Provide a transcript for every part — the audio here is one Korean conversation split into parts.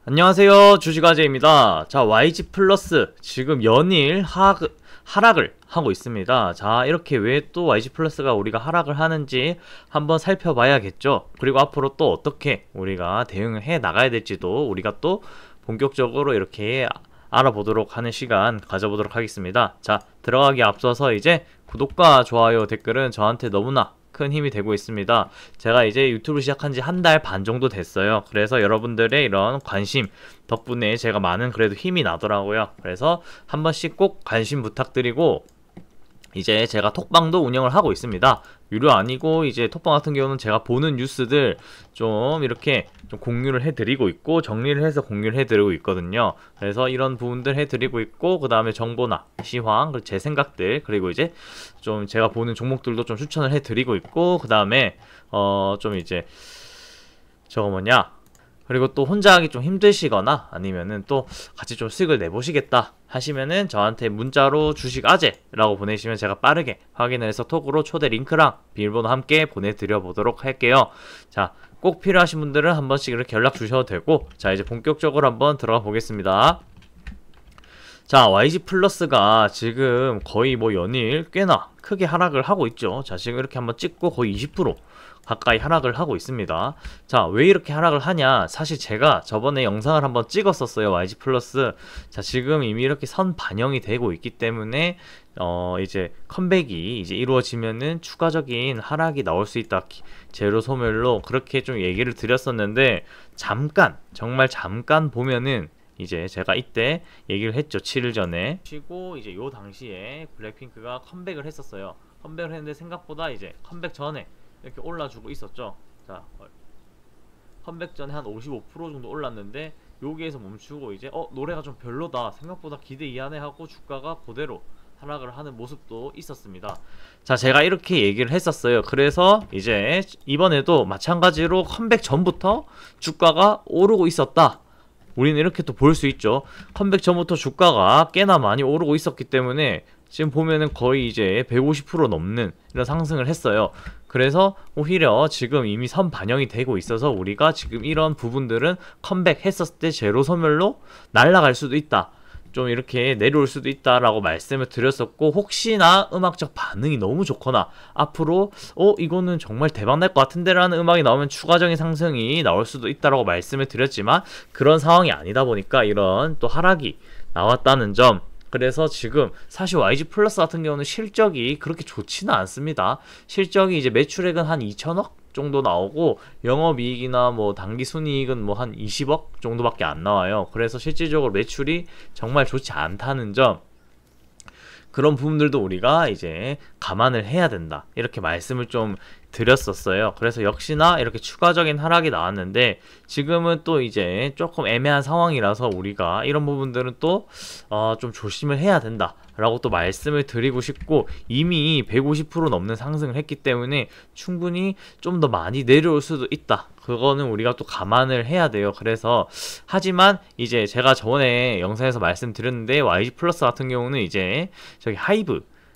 안녕하세요, 주식아재입니다. 자, YG 플러스 지금 연일 하락을 하고 있습니다. 자, 이렇게 왜 또 YG 플러스가 우리가 하락을 하는지 한번 살펴봐야겠죠. 그리고 앞으로 또 어떻게 우리가 대응을 해 나가야 될지도 우리가 또 본격적으로 이렇게 알아보도록 하는 시간 가져보도록 하겠습니다. 자, 들어가기 앞서서 이제 구독과 좋아요, 댓글은 저한테 너무나 큰 힘이 되고 있습니다. 제가 이제 유튜브 시작한 지 한 달 반 정도 됐어요. 그래서 여러분들의 이런 관심 덕분에 제가 많은 그래도 힘이 나더라고요. 그래서 한 번씩 꼭 관심 부탁드리고, 이제 제가 톡방도 운영을 하고 있습니다. 유료 아니고 이제 톡방 같은 경우는 제가 보는 뉴스들 좀 이렇게 좀 공유를 해드리고 있고, 정리를 해서 공유를 해드리고 있거든요. 그래서 이런 부분들 해드리고 있고, 그 다음에 정보나 시황, 그리고 제 생각들, 그리고 이제 좀 제가 보는 종목들도 좀 추천을 해드리고 있고, 그 다음에 좀 이제 저거 뭐냐, 그리고 또 혼자 하기 좀 힘드시거나 아니면은 또 같이 좀 수익을 내보시겠다 하시면은 저한테 문자로 주식 아재라고 보내시면 제가 빠르게 확인을 해서 톡으로 초대 링크랑 비밀번호 함께 보내드려 보도록 할게요. 자, 꼭 필요하신 분들은 한 번씩 이렇게 연락 주셔도 되고, 자, 이제 본격적으로 한번 들어가 보겠습니다. 자, YG 플러스가 지금 거의 뭐 연일 꽤나 크게 하락을 하고 있죠. 자, 지금 이렇게 한번 찍고 거의 20% 가까이 하락을 하고 있습니다. 자, 왜 이렇게 하락을 하냐? 사실 제가 저번에 영상을 한번 찍었었어요, YG 플러스. 자, 지금 이미 이렇게 선 반영이 되고 있기 때문에 이제 컴백이 이제 이루어지면은 추가적인 하락이 나올 수 있다, 제로 소멸로 그렇게 좀 얘기를 드렸었는데, 잠깐, 정말 잠깐 보면은 이제 제가 이때 얘기를 했죠, 7일 전에. 그리고 이제 요 당시에 블랙핑크가 컴백을 했었어요. 컴백을 했는데 생각보다 이제 컴백 전에 이렇게 올라주고 있었죠. 자, 컴백 전에 한 55% 정도 올랐는데 여기에서 멈추고 이제 노래가 좀 별로다, 생각보다 기대 이하네 하고 주가가 그대로 하락을 하는 모습도 있었습니다. 자, 제가 이렇게 얘기를 했었어요. 그래서 이제 이번에도 마찬가지로 컴백 전부터 주가가 오르고 있었다, 우리는 이렇게 또 볼 수 있죠. 컴백 전부터 주가가 꽤나 많이 오르고 있었기 때문에 지금 보면은 거의 이제 150% 넘는 이런 상승을 했어요. 그래서 오히려 지금 이미 선 반영이 되고 있어서 우리가 지금 이런 부분들은 컴백했었을 때 제로 소멸로 날아갈 수도 있다, 좀 이렇게 내려올 수도 있다라고 말씀을 드렸었고, 혹시나 음악적 반응이 너무 좋거나 앞으로 이거는 정말 대박 날 것 같은데 라는 음악이 나오면 추가적인 상승이 나올 수도 있다라고 말씀을 드렸지만, 그런 상황이 아니다 보니까 이런 또 하락이 나왔다는 점. 그래서 지금 사실 YG 플러스 같은 경우는 실적이 그렇게 좋지는 않습니다. 실적이 이제 매출액은 한 2천억 정도 나오고, 영업이익이나 뭐 당기순이익은 뭐 한 20억 정도밖에 안 나와요. 그래서 실질적으로 매출이 정말 좋지 않다는 점, 그런 부분들도 우리가 이제 감안을 해야 된다, 이렇게 말씀을 좀 드렸었어요. 그래서 역시나 이렇게 추가적인 하락이 나왔는데, 지금은 또 이제 조금 애매한 상황이라서 우리가 이런 부분들은 또 좀 조심을 해야 된다 라고 또 말씀을 드리고 싶고, 이미 150% 넘는 상승을 했기 때문에 충분히 좀 더 많이 내려올 수도 있다, 그거는 우리가 또 감안을 해야 돼요. 그래서 하지만 이제 제가 저번에 영상에서 말씀드렸는데, YG 플러스 같은 경우는 이제 저기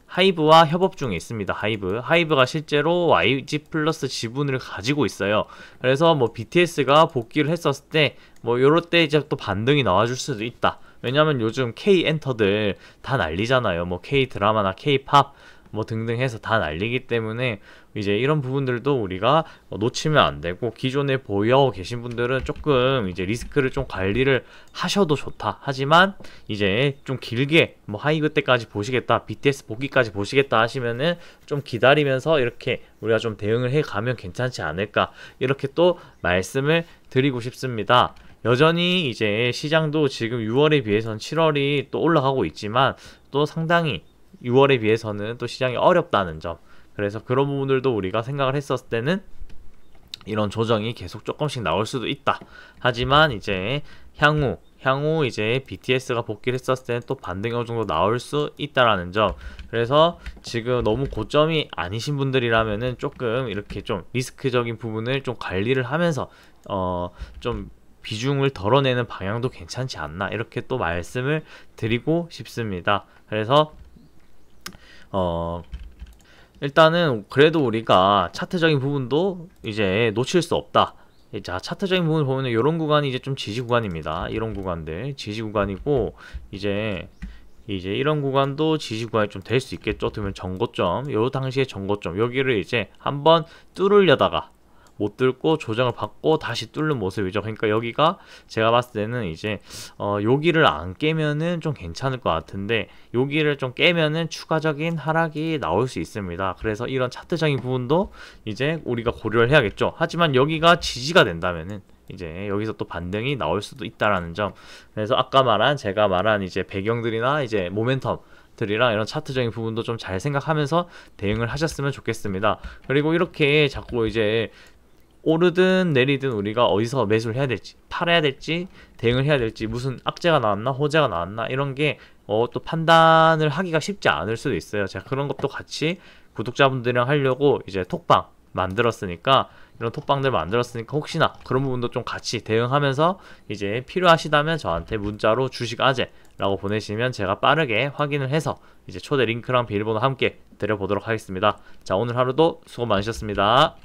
하이브와 협업 중에 있습니다. 하이브가 실제로 YG 플러스 지분을 가지고 있어요. 그래서 뭐 BTS가 복귀를 했었을 때 뭐 요럴 때 이제 또 반등이 나와줄 수도 있다. 왜냐면 요즘 K 엔터들 다 난리잖아요. 뭐 K 드라마나 K 팝 뭐 등등 해서 다 날리기 때문에 이제 이런 부분들도 우리가 놓치면 안 되고, 기존에 보유하고 계신 분들은 조금 이제 리스크를 좀 관리를 하셔도 좋다. 하지만 이제 좀 길게 뭐 하이브 때까지 보시겠다, BTS 복귀까지 보시겠다 하시면은 좀 기다리면서 이렇게 우리가 좀 대응을 해 가면 괜찮지 않을까, 이렇게 또 말씀을 드리고 싶습니다. 여전히 이제 시장도 지금 6월에 비해서는 7월이 또 올라가고 있지만, 또 상당히 6월에 비해서는 또 시장이 어렵다는 점, 그래서 그런 부분들도 우리가 생각을 했었을 때는 이런 조정이 계속 조금씩 나올 수도 있다. 하지만 이제 향후 이제 BTS가 복귀를 했었을 때는 또 반등이 어느 정도 나올 수 있다라는 점. 그래서 지금 너무 고점이 아니신 분들이라면은 조금 이렇게 좀 리스크적인 부분을 좀 관리를 하면서 좀 비중을 덜어내는 방향도 괜찮지 않나, 이렇게 또 말씀을 드리고 싶습니다. 그래서 일단은 그래도 우리가 차트적인 부분도 이제 놓칠 수 없다, 자, 차트적인 부분을 보면 이런 구간이 이제 좀 지지 구간입니다. 이런 구간들 지지 구간이고, 이제 이런 구간도 지지 구간이 좀 될 수 있겠죠. 어떻게 보면 정고점, 요 당시에 정고점 여기를 이제 한번 뚫으려다가 못 뚫고 조정을 받고 다시 뚫는 모습이죠. 그러니까 여기가 제가 봤을 때는 이제 여기를 안 깨면은 좀 괜찮을 것 같은데, 여기를 좀 깨면은 추가적인 하락이 나올 수 있습니다. 그래서 이런 차트적인 부분도 이제 우리가 고려를 해야겠죠. 하지만 여기가 지지가 된다면은 이제 여기서 또 반등이 나올 수도 있다라는 점. 그래서 아까 제가 말한 이제 배경들이나 이제 모멘텀 들이랑 이런 차트적인 부분도 좀 잘 생각하면서 대응을 하셨으면 좋겠습니다. 그리고 이렇게 자꾸 이제 오르든 내리든 우리가 어디서 매수를 해야 될지, 팔아야 될지, 대응을 해야 될지, 무슨 악재가 나왔나 호재가 나왔나 이런 게 또 판단을 하기가 쉽지 않을 수도 있어요. 제가 그런 것도 같이 구독자분들이랑 하려고 이제 톡방 만들었으니까, 이런 톡방들 만들었으니까 혹시나 그런 부분도 좀 같이 대응하면서 이제 필요하시다면 저한테 문자로 주식 아재라고 보내시면 제가 빠르게 확인을 해서 이제 초대 링크랑 비밀번호 함께 드려보도록 하겠습니다. 자, 오늘 하루도 수고 많으셨습니다.